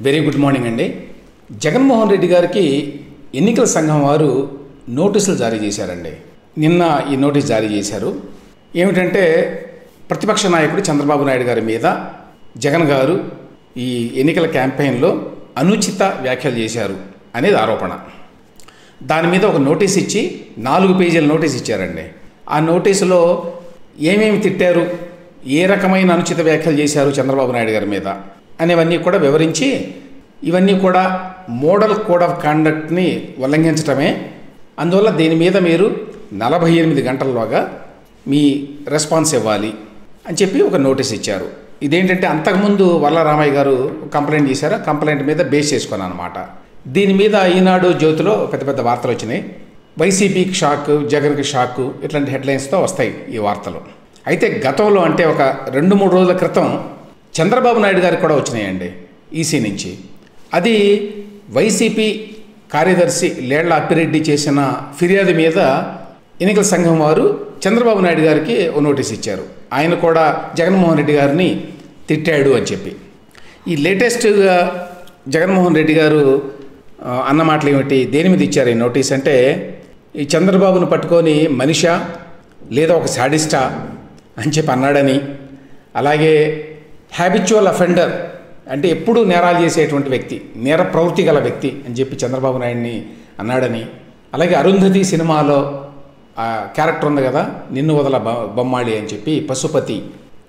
Very good morning అండి. జగన్మోహన్ రెడ్డి గారికి ఎన్నికల సంఘం వారు నోటీసులు జారీ చేశారండి. నిన్న ఈ నోటీస్ జారీ చేశారు. ఏమిటంటే ప్రతిపక్ష నాయకుడు చంద్రబాబు నాయుడు గారి మీద జగన్ గారు ఈ ఎన్నికల క్యాంపెయిన్లో అనుచిత వ్యాఖ్యలు చేశారు అనేది ఆరోపణ. దాని మీద ఒక నోటీస్ ఇచ్చి 4 పేజీల నోటీస్ ఇచ్చారండి. ఆ నోటీసులో ఏమేమి తిట్టారు, ఏ రకమైన అనుచిత వ్యాఖ్యలు చేశారు చంద్రబాబు నాయుడు గారి మీద అనేవన్నీ కూడా వివరించి, ఇవన్నీ కూడా మోడల్ కోడ్ ఆఫ్ కాండక్ట్ని ఉల్లంఘించటమే, అందువల్ల దీని మీద మీరు 48 గంటల్లోగా మీ రెస్పాన్స్ ఇవ్వాలి అని చెప్పి ఒక నోటీస్ ఇచ్చారు. ఇదేంటంటే అంతకుముందు వరలరామయ్య గారు కంప్లైంట్ చేశారు. ఆ కంప్లైంట్ మీద బేస్ చేసుకున్నాను అనమాట. దీని మీద ఈనాడు జ్యోతిలో పెద్ద పెద్ద వార్తలు వచ్చినాయి. వైసీపీకి షాక్, జగన్కి షాక్, ఇట్లాంటి హెడ్లైన్స్తో వస్తాయి ఈ వార్తలు. అయితే గతంలో అంటే ఒక 2-3 రోజుల క్రితం చంద్రబాబు నాయుడు గారికి కూడా వచ్చినాయండి ఈసీ నుంచి. అది వైసీపీ కార్యదర్శి లేళ్ల అప్పిరెడ్డి చేసిన ఫిర్యాదు మీద ఎన్నికల సంఘం వారు చంద్రబాబు నాయుడు గారికి ఓ నోటీస్ ఇచ్చారు. ఆయన కూడా జగన్మోహన్ రెడ్డి గారిని తిట్టాడు అని చెప్పి. ఈ లేటెస్ట్గా జగన్మోహన్ రెడ్డి గారు అన్న మాటలు ఏమిటి, దేని మీద ఇచ్చారు ఈ నోటీస్ అంటే, ఈ చంద్రబాబును పట్టుకొని మనిషా లేదా ఒక శాడిస్టా అని చెప్పి అన్నాడని, అలాగే హ్యాబిచువల్ అఫెండర్ అంటే ఎప్పుడూ నేరాలు చేసేటువంటి వ్యక్తి, నేర ప్రవృత్తి గల వ్యక్తి అని చెప్పి చంద్రబాబు నాయుడిని అన్నాడని, అలాగే అరుంధతి సినిమాలో ఆ క్యారెక్టర్ ఉంది కదా, నిన్ను వదల బొమ్మాళి అని చెప్పి పశుపతి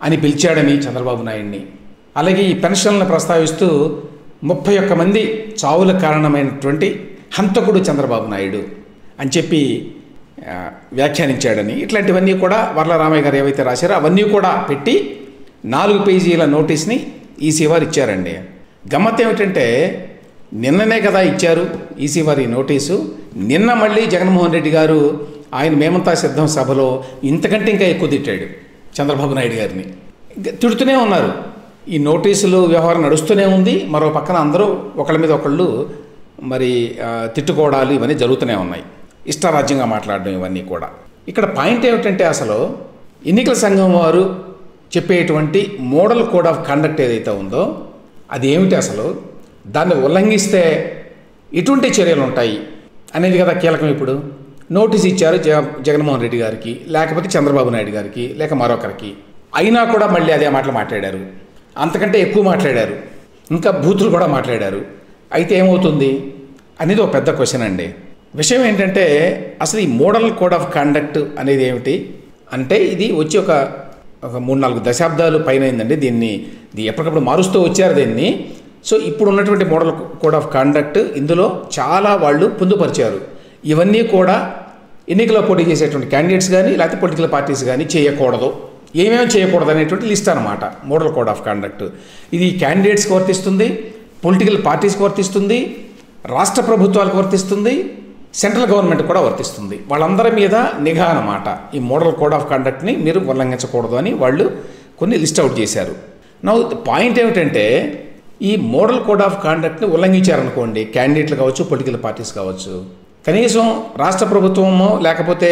అని పిలిచాడని చంద్రబాబు నాయుడిని, అలాగే ఈ పెన్షన్లను ప్రస్తావిస్తూ 31 మంది చావులకు కారణమైనటువంటి హంతకుడు చంద్రబాబు నాయుడు అని చెప్పి వ్యాఖ్యానించాడని, ఇట్లాంటివన్నీ కూడా వరలరామయ్య గారు ఏవైతే రాశారో అవన్నీ కూడా పెట్టి 4 పేజీల నోటీస్ని ఈసీ వారు ఇచ్చారండి. గమ్మత్ ఏమిటంటే నిన్ననే కదా ఇచ్చారు ఈసీ వారి నోటీసు. నిన్న మళ్ళీ జగన్మోహన్ రెడ్డి గారు ఆయన మేమంతా సిద్ధం సభలో ఇంతకంటే ఇంకా ఎక్కువ తిట్టాడు చంద్రబాబు నాయుడు గారిని. తిడుతూనే ఉన్నారు. ఈ నోటీసులు వ్యవహారం నడుస్తూనే ఉంది. మరో పక్కన అందరూ ఒకళ్ళ మీద ఒకళ్ళు మరి తిట్టుకోవడాలు ఇవన్నీ జరుగుతూనే ఉన్నాయి. ఇష్టారాజ్యంగా మాట్లాడడం ఇవన్నీ కూడా. ఇక్కడ పాయింట్ ఏమిటంటే అసలు ఎన్నికల సంఘం వారు చెప్పేటువంటి మోడల్ కోడ్ ఆఫ్ కండక్ట్ ఏదైతే ఉందో అది ఏమిటి, అసలు దాన్ని ఉల్లంఘిస్తే ఎటువంటి చర్యలు ఉంటాయి అనేది కదా కీలకం. ఇప్పుడు నోటీస్ ఇచ్చారు జగన్మోహన్ రెడ్డి గారికి, లేకపోతే చంద్రబాబు నాయుడు గారికి, లేక మరొకరికి. అయినా కూడా మళ్ళీ అదే మాటలు మాట్లాడారు, అంతకంటే ఎక్కువ మాట్లాడారు, ఇంకా బూతులు కూడా మాట్లాడారు. అయితే ఏమవుతుంది అనేది ఒక పెద్ద క్వశ్చన్ అండి. విషయం ఏంటంటే అసలు ఈ మోడల్ కోడ్ ఆఫ్ కండక్ట్ అనేది ఏమిటి అంటే, ఇది వచ్చి ఒక 3-4 దశాబ్దాలు పైన అయిందండి. దీన్ని ఎప్పటికప్పుడు మారుస్తూ వచ్చారు దీన్ని. సో ఇప్పుడు ఉన్నటువంటి మోడల్ కోడ్ ఆఫ్ కండక్ట్ ఇందులో చాలా వాళ్ళు పొందుపరిచారు. ఇవన్నీ కూడా ఎన్నికల్లో పోటీ చేసేటువంటి క్యాండిడేట్స్ కానీ లేకపోతే పొలిటికల్ పార్టీస్ కానీ చేయకూడదు, ఏమేమి చేయకూడదు అనేటువంటి లిస్ట్ అనమాట మోడల్ కోడ్ ఆఫ్ కండక్ట్. ఇది క్యాండిడేట్స్కి వర్తిస్తుంది, పొలిటికల్ పార్టీస్కి వర్తిస్తుంది, రాష్ట్ర ప్రభుత్వాలకు వర్తిస్తుంది, సెంట్రల్ గవర్నమెంట్ కూడా వర్తిస్తుంది. వాళ్ళందరి మీద నిఘా అన్నమాట. ఈ మోడల్ కోడ్ ఆఫ్ కండక్ట్ని మీరు ఉల్లంఘించకూడదు అని వాళ్ళు కొన్ని లిస్ట్ అవుట్ చేశారు. నా పాయింట్ ఏమిటంటే, ఈ మోడల్ కోడ్ ఆఫ్ కండక్ట్ని ఉల్లంఘించారనుకోండి, క్యాండిడేట్లు కావచ్చు, పొలిటికల్ పార్టీస్ కావచ్చు, కనీసం రాష్ట్ర ప్రభుత్వమో లేకపోతే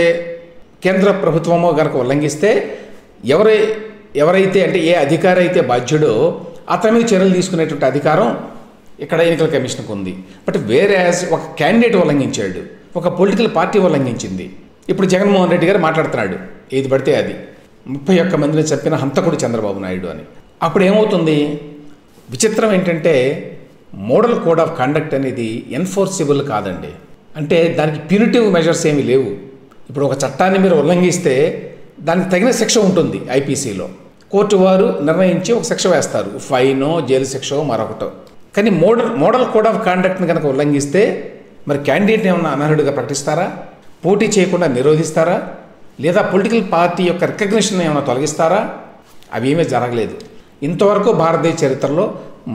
కేంద్ర ప్రభుత్వమో కనుక ఉల్లంఘిస్తే ఎవరైతే అంటే ఏ అధికారి అయితే బాధ్యుడో అతని మీద చర్యలు తీసుకునేటువంటి అధికారం ఇక్కడ ఎన్నికల కమిషన్కి ఉంది. బట్ వేరేస్ ఒక క్యాండిడేట్ ఉల్లంఘించాడు, ఒక పొలిటికల్ పార్టీ ఉల్లంఘించింది. ఇప్పుడు జగన్మోహన్ రెడ్డి గారు మాట్లాడుతున్నాడు ఏది పడితే అది, 31 మందిని చంపిన హంతకుడు చంద్రబాబు నాయుడు అని. అప్పుడు ఏమవుతుంది? విచిత్రం ఏంటంటే మోడల్ కోడ్ ఆఫ్ కండక్ట్ అనేది ఎన్ఫోర్సిబుల్ కాదండి. అంటే దానికి ప్యూనిటివ్ మెజర్స్ ఏమీ లేవు. ఇప్పుడు ఒక చట్టాన్ని మీరు ఉల్లంఘిస్తే దానికి తగిన శిక్ష ఉంటుంది. ఐపీసీలో కోర్టు వారు నిర్ణయించి ఒక శిక్ష వేస్తారు, ఫైనో, జైలు శిక్షో, మరొకటో. కానీ మోడల్ కోడ్ ఆఫ్ కాండక్ట్ని కనుక ఉల్లంఘిస్తే మరి క్యాండిడేట్ని ఏమన్నా అనర్హుడిగా ప్రకటిస్తారా, పోటీ చేయకుండా నిరోధిస్తారా, లేదా పొలిటికల్ పార్టీ యొక్క రికగ్నిషన్ ఏమైనా తొలగిస్తారా? అవి ఏమీ జరగలేదు. ఇంతవరకు భారతదేశ చరిత్రలో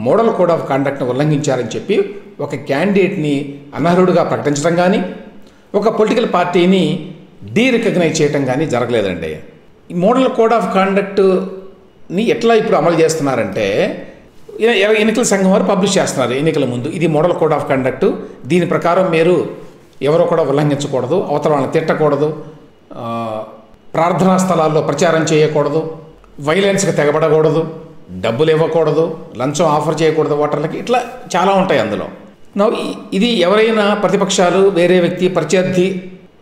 మోడల్ కోడ్ ఆఫ్ కాండక్ట్ని ఉల్లంఘించారని చెప్పి ఒక క్యాండిడేట్ని అనర్హుడిగా ప్రకటించడం కానీ, ఒక పొలిటికల్ పార్టీని డీరికగ్నైజ్ చేయటం కానీ జరగలేదండి. ఈ మోడల్ కోడ్ ఆఫ్ కాండక్ట్ని ఎట్లా ఇప్పుడు అమలు చేస్తున్నారంటే, ఎన్నికల సంఘం వారు పబ్లిష్ చేస్తున్నారు ఎన్నికల ముందు, ఇది మోడల్ కోడ్ ఆఫ్ కండక్ట్, దీని ప్రకారం మీరు ఎవరో కూడా ఉల్లంఘించకూడదు, అవతల వాళ్ళని తిట్టకూడదు, ప్రార్థనా స్థలాల్లో ప్రచారం చేయకూడదు, వైలెన్స్కి తెగబడకూడదు, డబ్బులు ఇవ్వకూడదు, లంచం ఆఫర్ చేయకూడదు ఓటర్లకి, ఇట్లా చాలా ఉంటాయి అందులో. ఇది ఎవరైనా ప్రతిపక్షాలు వేరే వ్యక్తి ప్రత్యర్థి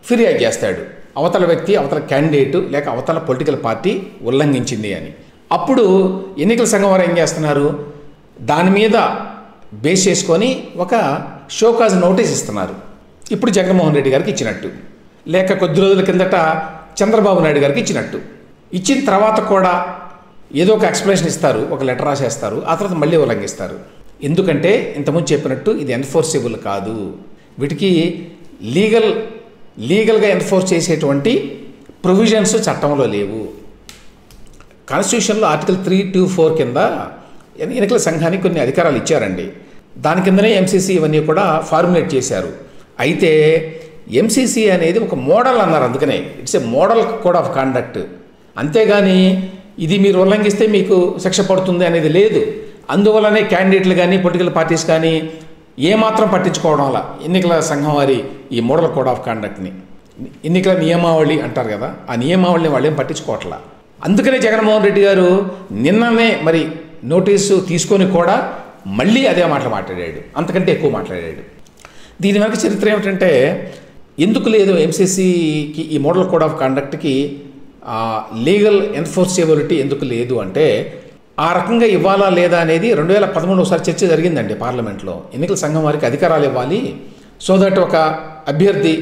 ఫిర్యాదు చేస్తాడు, అవతల వ్యక్తి, అవతల క్యాండిడేటు లేక అవతల పొలిటికల్ పార్టీ ఉల్లంఘించింది అని. అప్పుడు ఎన్నికల సంఘం వారు ఏం చేస్తున్నారు, దాని మీద బేస్ చేసుకొని ఒక షోకాజ్ నోటీస్ ఇస్తున్నారు. ఇప్పుడు జగన్మోహన్ రెడ్డి గారికి ఇచ్చినట్టు, లేక కొద్ది రోజుల కిందట చంద్రబాబు నాయుడు గారికి ఇచ్చినట్టు. ఇచ్చిన తర్వాత కూడా ఏదో ఒక ఎక్స్ప్లెనేషన్ ఇస్తారు, ఒక లెటర్ రాసేస్తారు, ఆ తర్వాత మళ్ళీ ఉల్లంఘిస్తారు. ఎందుకంటే ఇంతకుముందు చెప్పినట్టు ఇది ఎన్ఫోర్సిబుల్ కాదు, వీటికి లీగల్గా ఎన్ఫోర్స్ చేసేటువంటి ప్రొవిజన్స్ చట్టంలో లేవు. కాన్స్టిట్యూషన్లో ఆర్టికల్ 324 కింద ఎన్నికల సంఘానికి కొన్ని అధికారాలు ఇచ్చారండి. దాని కిందనే ఎంసీసీ ఇవన్నీ కూడా ఫార్ములేట్ చేశారు. అయితే ఎంసీసీ అనేది ఒక మోడల్ అన్నారు, అందుకనే it's a model code of conduct. అంతేగాని ఇది మీరు ఉల్లంఘిస్తే మీకు శిక్ష పడుతుంది అనేది లేదు. అందువల్లనే క్యాండిడేట్లు కానీ పొలిటికల్ పార్టీస్ కానీ ఏమాత్రం పట్టించుకోవడం వల్ల ఎన్నికల సంఘం వారి ఈ మోడల్ కోడ్ ఆఫ్ కాండక్ట్ని, ఎన్నికల నియమావళి అంటారు కదా, ఆ నియమావళిని వాళ్ళు ఏం పట్టించుకోవట్లా. అందుకనే జగన్మోహన్ రెడ్డి గారు నిన్ననే మరి నోటీసు తీసుకొని కూడా మళ్ళీ అదే మాటలు మాట్లాడాడు, అంతకంటే ఎక్కువ మాట్లాడాడు. దీని వెనక చరిత్ర ఏమిటంటే, ఎందుకు లేదు ఎంసీసీకి ఈ మోడల్ కోడ్ ఆఫ్ కాండక్ట్కి లీగల్ ఎన్ఫోర్సబిలిటీ ఎందుకు లేదు అంటే, ఆ రకంగా ఇవ్వాలా లేదా అనేది 2013 ఒకసారి చర్చ జరిగిందండి పార్లమెంట్లో. ఎన్నికల సంఘం వారికి అధికారాలు ఇవ్వాలి, సో దట్ ఒక అభ్యర్థి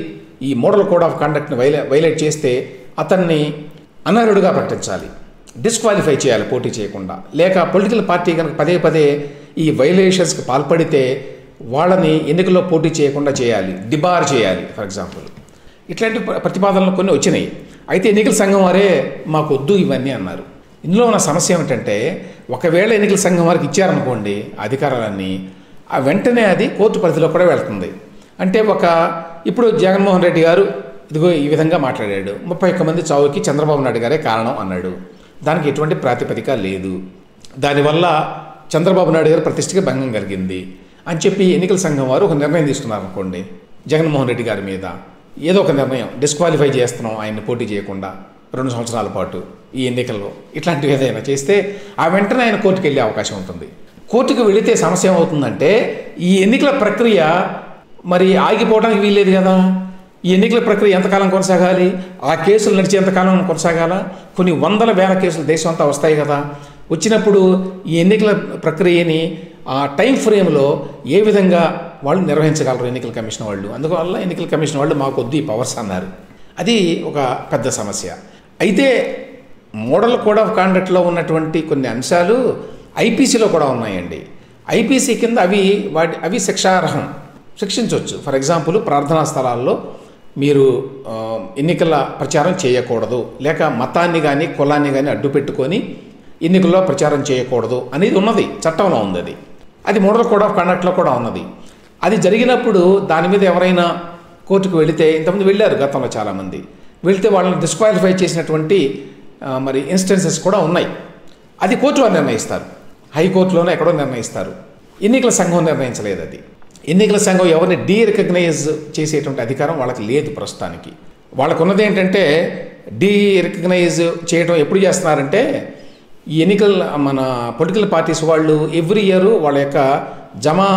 ఈ మోడల్ కోడ్ ఆఫ్ కాండక్ట్ని వైలేట్ చేస్తే అతన్ని అనర్హుడిగా ప్రకటించాలి, డిస్క్వాలిఫై చేయాలి పోటీ చేయకుండా. లేక పొలిటికల్ పార్టీ కనుక పదే పదే ఈ వైలేషన్స్కి పాల్పడితే వాళ్ళని ఎన్నికల్లో పోటీ చేయకుండా చేయాలి, డిబార్ చేయాలి ఫర్ ఎగ్జాంపుల్. ఇట్లాంటి ప్రతిపాదనలు కొన్ని వచ్చినాయి. అయితే ఎన్నికల సంఘం వారే మాకు వద్దు ఇవన్నీ అన్నారు. ఇందులో ఉన్న సమస్య ఏమిటంటే, ఒకవేళ ఎన్నికల సంఘం వారికి ఇచ్చారనుకోండి అధికారాలన్నీ, ఆ వెంటనే అది కోర్టు పరిధిలో కూడా వెళ్తుంది. అంటే ఇప్పుడు జగన్మోహన్ రెడ్డి గారు ఇదిగో ఈ విధంగా మాట్లాడాడు, 31 మంది చావుకి చంద్రబాబు నాయుడు గారే కారణం అన్నాడు, దానికి ఎటువంటి ప్రాతిపదిక లేదు, దానివల్ల చంద్రబాబు నాయుడు గారు ప్రతిష్టకి భంగం కలిగింది అని చెప్పి ఎన్నికల సంఘం వారు ఒక నిర్ణయం తీసుకున్నారు అనుకోండి జగన్మోహన్ రెడ్డి గారి మీద, ఏదో ఒక నిర్ణయం, డిస్క్వాలిఫై చేస్తున్నాం ఆయన్ని పోటీ చేయకుండా 2 సంవత్సరాల పాటు ఈ ఎన్నికల్లో, ఇట్లాంటివి ఏదైనా చేస్తే ఆ వెంటనే ఆయన కోర్టుకు వెళ్ళే అవకాశం ఉంటుంది. కోర్టుకు వెళితే సమస్య ఏమవుతుందంటే, ఈ ఎన్నికల ప్రక్రియ మరి ఆగిపోవడానికి వీల్లేదు కదా. ఈ ఎన్నికల ప్రక్రియ ఎంతకాలం కొనసాగాలి, ఆ కేసులు నడిచేంతకాలం కొనసాగాల, కొన్ని వందల వేల కేసులు దేశం అంతా వస్తాయి కదా. వచ్చినప్పుడు ఈ ఎన్నికల ప్రక్రియని ఆ టైం ఫ్రేమ్లో ఏ విధంగా వాళ్ళు నిర్వహించగలరు ఎన్నికల కమిషన్ వాళ్ళు. అందువల్ల ఎన్నికల కమిషన్ వాళ్ళు మాకు వద్దు ఈ పవర్స్ అన్నారు. అది ఒక పెద్ద సమస్య. అయితే మోడల్ కోడ్ ఆఫ్ కాండక్ట్లో ఉన్నటువంటి కొన్ని అంశాలు ఐపీసీలో కూడా ఉన్నాయండి. ఐపీసీ కింద అవి శిక్షార్హం, శిక్షించవచ్చు. ఫర్ ఎగ్జాంపుల్, ప్రార్థనా స్థలాల్లో మీరు ఎన్నికల ప్రచారం చేయకూడదు, లేక మతాన్ని కానీ కులాన్ని కానీ అడ్డు పెట్టుకొని ఎన్నికల్లో ప్రచారం చేయకూడదు అనేది ఉన్నది, చట్టంలో ఉంది. అది మోడల్ కోడ్ ఆఫ్ కండక్ట్లో కూడా ఉన్నది. అది జరిగినప్పుడు దాని మీద ఎవరైనా కోర్టుకు వెళితే, ఇంతకుముందు వెళ్ళారు గతంలో చాలామంది, వెళితే వాళ్ళని డిస్క్వాలిఫై చేసినటువంటి మరి ఇన్స్టెన్సెస్ కూడా ఉన్నాయి. అది కోర్టు వారు నిర్ణయిస్తారు, హైకోర్టులోనే ఎక్కడో నిర్ణయిస్తారు. ఎన్నికల సంఘం నిర్ణయించలేదు. అది ఎన్నికల సంఘం ఎవరిని రికగ్నైజ్ చేసేటువంటి అధికారం వాళ్ళకి లేదు ప్రస్తుతానికి. వాళ్ళకు ఉన్నది ఏంటంటే, రికగ్నైజ్ చేయడం ఎప్పుడు చేస్తున్నారంటే, ఈ మన పొలిటికల్ పార్టీస్ వాళ్ళు ఎవ్రీ ఇయర్ వాళ్ళ యొక్క జమా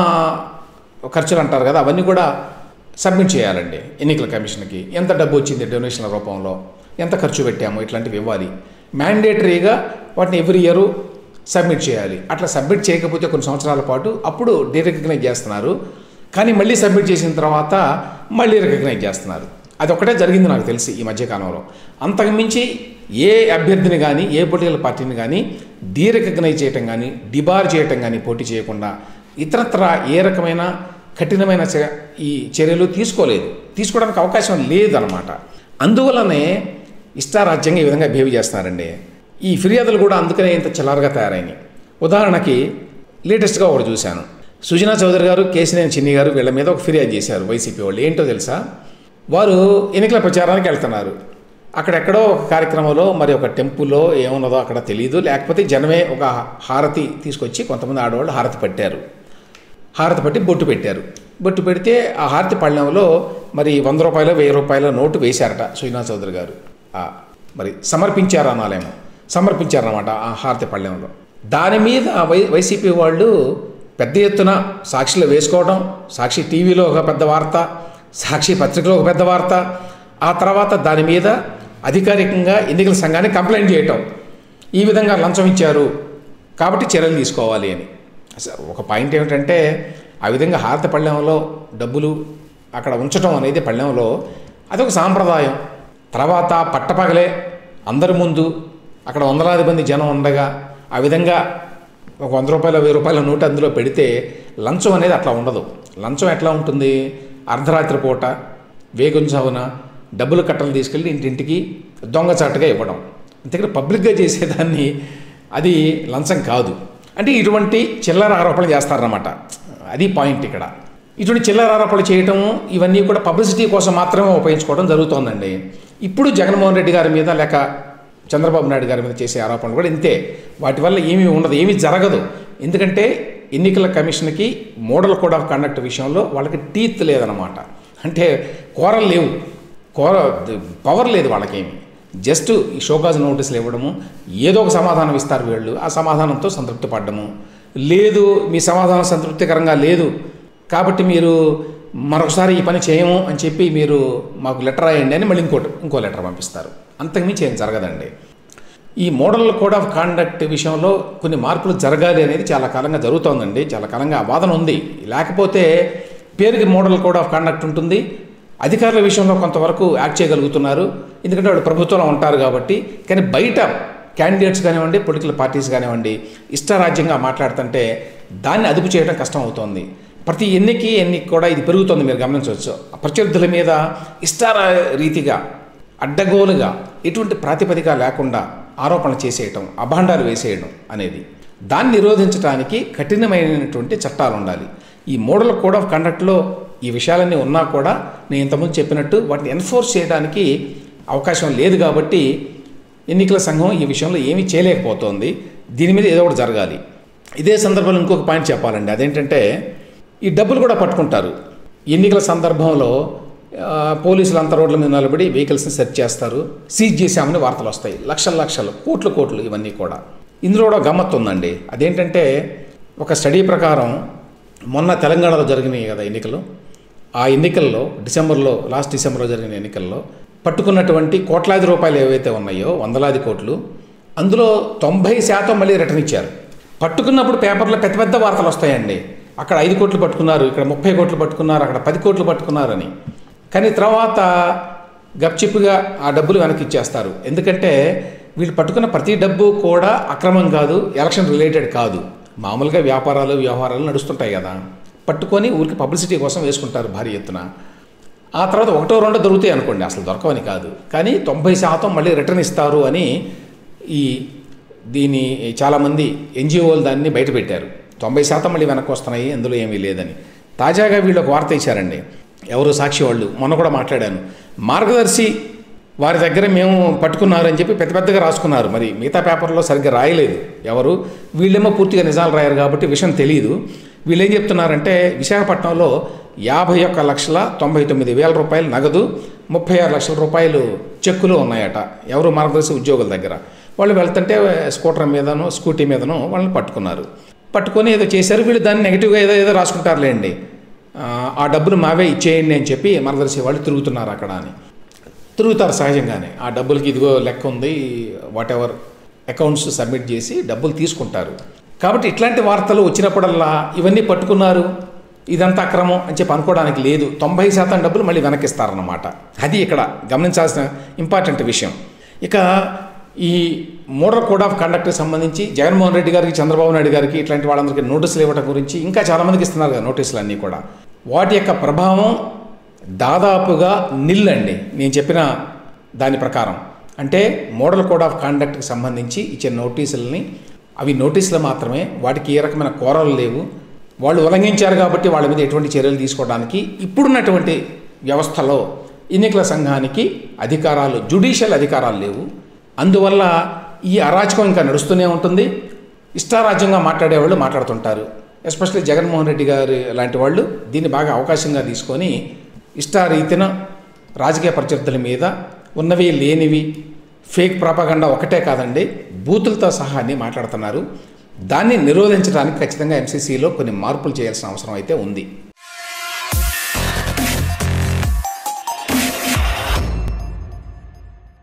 ఖర్చులు అంటారు కదా, అవన్నీ కూడా సబ్మిట్ చేయాలండి ఎన్నికల కమిషన్కి. ఎంత డబ్బు వచ్చింది డొనేషన్ల రూపంలో, ఎంత ఖర్చు పెట్టాము, ఇట్లాంటివి ఇవ్వాలి. మ్యాండేటరీగా వాటిని ఎవ్రీ ఇయర్ సబ్మిట్ చేయాలి. అట్లా సబ్మిట్ చేయకపోతే కొన్ని సంవత్సరాల పాటు అప్పుడు రికగ్నైజ్ చేస్తున్నారు. కానీ మళ్ళీ సబ్మిట్ చేసిన తర్వాత మళ్ళీ రికగ్నైజ్ చేస్తున్నారు. అది ఒకటే జరిగింది నాకు తెలిసి ఈ మధ్యకాలంలో. అంతకుమించి ఏ అభ్యర్థిని కానీ ఏ పొలిటికల్ పార్టీని కానీ రికగ్నైజ్ చేయటం కానీ డిబార్ చేయటం కానీ పోటీ చేయకుండా ఇతరత్ర ఏ రకమైన కఠినమైన ఈ చర్యలు తీసుకోవడానికి అవకాశం లేదన్నమాట. అందువల్లనే ఇష్టారాజ్యంగా ఈ విధంగా బిహేవ్ చేస్తున్నారండి. ఈ ఫిర్యాదులు కూడా అందుకనే ఇంత చిల్లరగా తయారైనాయి. ఉదాహరణకి లేటెస్ట్గా ఒకటి చూశాను. సుజనా చౌదరి గారు, కేశినేని చిన్ని గారు వీళ్ళ మీద ఒక ఫిర్యాదు చేశారు వైసీపీ వాళ్ళు. ఏంటో తెలుసా, వారు ఎన్నికల ప్రచారానికి వెళ్తున్నారు. అక్కడెక్కడో ఒక కార్యక్రమంలో మరి ఒక టెంపుల్లో ఏమున్నదో అక్కడ తెలియదు, లేకపోతే జనమే ఒక హారతి తీసుకొచ్చి కొంతమంది ఆడవాళ్ళు హారతి పట్టారు. హారతి పట్టి బొట్టు పెట్టారు. బొట్టు పెడితే ఆ హారతి పళ్ళెంలో మరి 100 రూపాయలు 1000 రూపాయల నోటు వేశారట సుజనా చౌదరి గారు. మరి సమర్పించారనాలేమో, సమర్పించారన్నమాట ఆ హారతి పళ్ళెంలో. దాని మీద వైసీపీ వాళ్ళు పెద్ద ఎత్తున సాక్షిలో వేసుకోవడం, సాక్షి టీవీలో ఒక పెద్ద వార్త, సాక్షి పత్రికలో ఒక పెద్ద వార్త, ఆ తర్వాత దాని మీద అధికారికంగా ఎన్నికల సంఘాన్ని కంప్లైంట్ చేయటం, ఈ విధంగా లంచం ఇచ్చారు కాబట్టి చర్యలు తీసుకోవాలి అని. ఒక పాయింట్ ఏమిటంటే, ఆ విధంగా హారతి పళ్ళెంలో డబ్బులు అక్కడ ఉంచడం అనేది పళ్ళెంలో అదొక సాంప్రదాయం. తర్వాత పట్టపగలే అందరి ముందు అక్కడ వందలాది మంది జనం ఉండగా ఆ విధంగా ఒక 100 రూపాయలు 1000 రూపాయల నోటు అందులో పెడితే లంచం అనేది అట్లా ఉండదు. లంచం ఎట్లా ఉంటుంది? అర్ధరాత్రి పూట వేగుంజావున డబ్బులు కట్టలు తీసుకెళ్ళి ఇంటింటికి దొంగచాటుగా ఇవ్వడం, అంతేకాని పబ్లిక్గా చేసేదాన్ని అది లంచం కాదు. అంటే ఇటువంటి చిల్లర ఆరోపణలు చేస్తారన్నమాట. అది పాయింట్ ఇక్కడ. ఇటువంటి చిల్లర ఆరోపణలు చేయటం ఇవన్నీ కూడా పబ్లిసిటీ కోసం మాత్రమే ఉపయోగించుకోవడం జరుగుతోందండి. ఇప్పుడు జగన్మోహన్ రెడ్డి గారి మీద లేక చంద్రబాబు నాయుడు గారి మీద చేసే ఆరోపణలు కూడా ఇంతే. వాటి వల్ల ఏమీ ఉండదు, ఏమీ జరగదు. ఎందుకంటే ఎన్నికల కమిషన్కి మోడల్ కోడ్ ఆఫ్ కండక్ట్ విషయంలో వాళ్ళకి టీత్ లేదన్నమాట. అంటే కోరలు లేవు, పవర్ లేదు వాళ్ళకేమి. జస్ట్ ఈ షోకాజ్ నోటీసులు ఇవ్వడము, ఏదో ఒక సమాధానం ఇస్తారు వీళ్ళు, ఆ సమాధానంతో సంతృప్తి పడ్డము. లేదు, మీ సమాధానం సంతృప్తికరంగా లేదు కాబట్టి మీరు మరొకసారి ఈ పని చేయము అని చెప్పి మీరు మాకు లెటర్ రాయండి అని మళ్ళీ ఇంకో లెటర్ పంపిస్తారు. అంతకుమించి ఏం జరగదండి. ఈ మోడల్ కోడ్ ఆఫ్ కాండక్ట్ విషయంలో కొన్ని మార్పులు జరగాలి అనేది చాలా కాలంగా జరుగుతోందండి. చాలా కాలంగా ఆ వాదన ఉంది. లేకపోతే పేరుకి మోడల్ కోడ్ ఆఫ్ కాండక్ట్ ఉంటుంది, అధికారుల విషయంలో కొంతవరకు యాక్ట్ చేయగలుగుతున్నారు, ఎందుకంటే వాళ్ళు ప్రభుత్వంలో ఉంటారు కాబట్టి. కానీ బయట క్యాండిడేట్స్ కానివ్వండి, పొలిటికల్ పార్టీస్ కానివ్వండి, ఇష్టారాజ్యంగా మాట్లాడుతుంటే దాన్ని అదుపు చేయడం కష్టం అవుతోంది. ప్రతి ఎన్నిక కూడా ఇది పెరుగుతుంది, మీరు గమనించవచ్చు. ప్రత్యర్థుల మీద రీతిగా అడ్డగోలుగా ఎటువంటి ప్రాతిపదిక లేకుండా ఆరోపణలు చేసేయటం, అభాండాలు వేసేయడం అనేది, దాన్ని నిరోధించడానికి కఠినమైనటువంటి చట్టాలు ఉండాలి. ఈ మోడల్ కోడ్ ఆఫ్ కండక్ట్లో ఈ విషయాలన్నీ ఉన్నా కూడా నేను ఇంతకుముందు చెప్పినట్టు వాటిని ఎన్ఫోర్స్ చేయడానికి అవకాశం లేదు కాబట్టి ఎన్నికల సంఘం ఈ విషయంలో ఏమీ చేయలేకపోతోంది. దీని మీద ఏదో ఒకటి జరగాలి. ఇదే సందర్భంలో ఇంకొక పాయింట్ చెప్పాలండి. అదేంటంటే, ఈ డబ్బులు కూడా పట్టుకుంటారు. ఎన్నికల సందర్భంలో పోలీసులు అంతా రోడ్ల మీద నిలబడి వెహికల్స్ని సెర్చ్ చేస్తారు, సీజ్ చేశామని వార్తలు వస్తాయి. లక్షలు కోట్లు ఇవన్నీ కూడా. ఇందులో కూడా గమ్మత్తు ఉందండి. అదేంటంటే, ఒక స్టడీ ప్రకారం మొన్న తెలంగాణలో జరిగినాయి కదా ఎన్నికలు, ఆ ఎన్నికల్లో లాస్ట్ డిసెంబర్లో జరిగిన ఎన్నికల్లో పట్టుకున్నటువంటి కోట్లాది రూపాయలు ఏవైతే ఉన్నాయో, వందలాది కోట్లు, అందులో 90% మళ్ళీ రిటర్న్ ఇచ్చారు. పట్టుకున్నప్పుడు పేపర్లో పెద్ద వార్తలు వస్తాయండి, అక్కడ 5 కోట్లు పట్టుకున్నారు, ఇక్కడ 30 కోట్లు పట్టుకున్నారు, అక్కడ 10 కోట్లు పట్టుకున్నారని. కానీ తర్వాత గప్చిప్పుగా ఆ డబ్బులు వెనక్కి ఇచ్చేస్తారు. ఎందుకంటే వీళ్ళు పట్టుకున్న ప్రతి డబ్బు కూడా అక్రమం కాదు, ఎలక్షన్ రిలేటెడ్ కాదు, మామూలుగా వ్యవహారాలు నడుస్తుంటాయి కదా, పట్టుకొని ఊరికి పబ్లిసిటీ కోసం వేసుకుంటారు భారీ ఎత్తున. ఆ తర్వాత 1-2 దొరుకుతాయి అనుకోండి, అసలు దొరకవని కాదు, కానీ 90% మళ్ళీ రిటర్న్ ఇస్తారు అని దీన్ని చాలామంది ఎన్జిఓలు దాన్ని బయటపెట్టారు. 90% మళ్ళీ వెనక్కి వస్తున్నాయి, అందులో ఏమీ లేదని. తాజాగా వీళ్ళు ఒక వార్త ఇచ్చారండి, ఎవరు సాక్షి వాళ్ళు, మొన్న కూడా మాట్లాడాను. మార్గదర్శి వారి దగ్గర మేము పట్టుకున్నారని చెప్పి పెద్దగా రాసుకున్నారు. మరి మిగతా పేపర్లో సరిగ్గా రాయలేదు ఎవరు, వీళ్ళేమో పూర్తిగా నిజాలు రాయారు కాబట్టి విషయం తెలియదు. వీళ్ళు ఏం చెప్తున్నారంటే, విశాఖపట్నంలో 51,99,000 రూపాయలు నగదు, 36 లక్షల రూపాయలు చెక్కులు ఉన్నాయట. ఎవరు? మార్గదర్శి ఉద్యోగుల దగ్గర. వాళ్ళు వెళ్తుంటే స్కూటీ మీదనో వాళ్ళని పట్టుకొని ఏదో చేశారు. వీళ్ళు దాన్ని నెగిటివ్గా ఏదో రాసుకుంటారులేండి, ఆ డబ్బులు మావే ఇచ్చేయండి అని చెప్పి మార్గదర్శి వాళ్ళు తిరుగుతున్నారు అక్కడ అని. తిరుగుతారు సహజంగానే. ఆ డబ్బులకి ఇదిగో లెక్క ఉంది, వాట్ ఎవర్ అకౌంట్స్ సబ్మిట్ చేసి డబ్బులు తీసుకుంటారు. కాబట్టి ఇట్లాంటి వార్తలు వచ్చినప్పుడల్లా ఇవన్నీ పట్టుకున్నారు, ఇదంతా అక్రమం అని చెప్పి అనుకోవడానికి లేదు. 90% డబ్బులు మళ్ళీ వెనక్కిస్తారన్నమాట. అది ఇక్కడ గమనించాల్సిన ఇంపార్టెంట్ విషయం. ఇక ఈ మోడల్ కోడ్ ఆఫ్ కండక్ట్కి సంబంధించి జగన్మోహన్ రెడ్డి గారికి, చంద్రబాబు నాయుడు గారికి, ఇట్లాంటి వాళ్ళందరికీ నోటీసులు ఇవ్వడం గురించి ఇంకా చాలామందికి ఇస్తున్నారు కదా నోటీసులు అన్నీ కూడా. వాటి యొక్క ప్రభావం దాదాపుగా నిల్లండి నేను చెప్పిన దాని ప్రకారం. అంటే మోడల్ కోడ్ ఆఫ్ కండక్ట్కి సంబంధించి ఇచ్చే నోటీసులని అవి నోటీసులు మాత్రమే, వాటికి ఏ రకమైన కోరలు లేవు. వాళ్ళు ఉల్లంఘించారు కాబట్టి వాళ్ళ మీద ఎటువంటి చర్యలు తీసుకోవడానికి ఇప్పుడున్నటువంటి వ్యవస్థలో ఎన్నికల సంఘానికి అధికారాలు, జ్యుడిషియల్ అధికారాలు లేవు. అందువల్ల ఈ అరాచకం ఇంకా నడుస్తూనే ఉంటుంది. ఇష్టారాజ్యంగా మాట్లాడేవాళ్ళు మాట్లాడుతుంటారు. ఎస్పెషల్లీ జగన్మోహన్ రెడ్డి గారు లాంటి వాళ్ళు దీన్ని బాగా అవకాశంగా తీసుకొని ఇష్టారీతిన రాజకీయ ప్రత్యర్థుల మీద ఉన్నవి లేనివి ఫేక్ ప్రాపగండా ఒకటే కాదండి, బూతులతో సహా అన్నీ మాట్లాడుతున్నారు. దాన్ని నిరోధించడానికి ఖచ్చితంగా ఎంసీసీలో కొన్ని మార్పులు చేయాల్సిన అవసరం అయితే ఉంది.